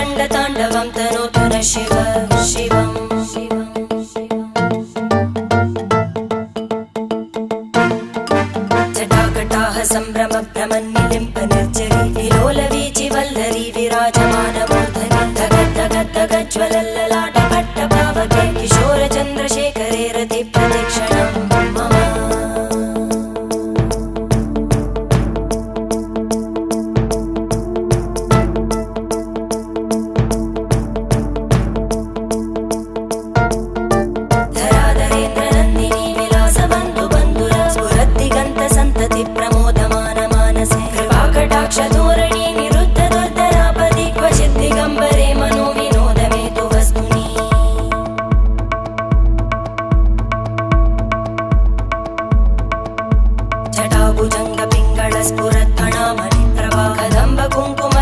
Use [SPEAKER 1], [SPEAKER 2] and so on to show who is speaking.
[SPEAKER 1] रङ्गताण्डवं तनोतु न शिव शिवम् जटाकटाः सम्भ्रमभ्रमन्निलिम्प निर्जरी विलोलवीचि वल्लरी विराजमानमूर्धनि धगज्ज्वलल्ललाटपट्टपावके किशोरचन्द्रशेखरे रतिप्रतिक्षणं मम धराधरेन्द्रनन्दिनी विलासबन्धुबन्धुर स्फुरद्दिगन्तसन्तति प्रमोदमान मानसे कृपाकटाक्षधोरणी निरुद्ध दुर्धरापदि क्वचित् दिगम्बरे मनो विनोदमेतु वस्तुनि जटाभुजङ्ग पिङ्गळ स्फुरत्फणामणि प्रभा कदम्ब कुङ्कुम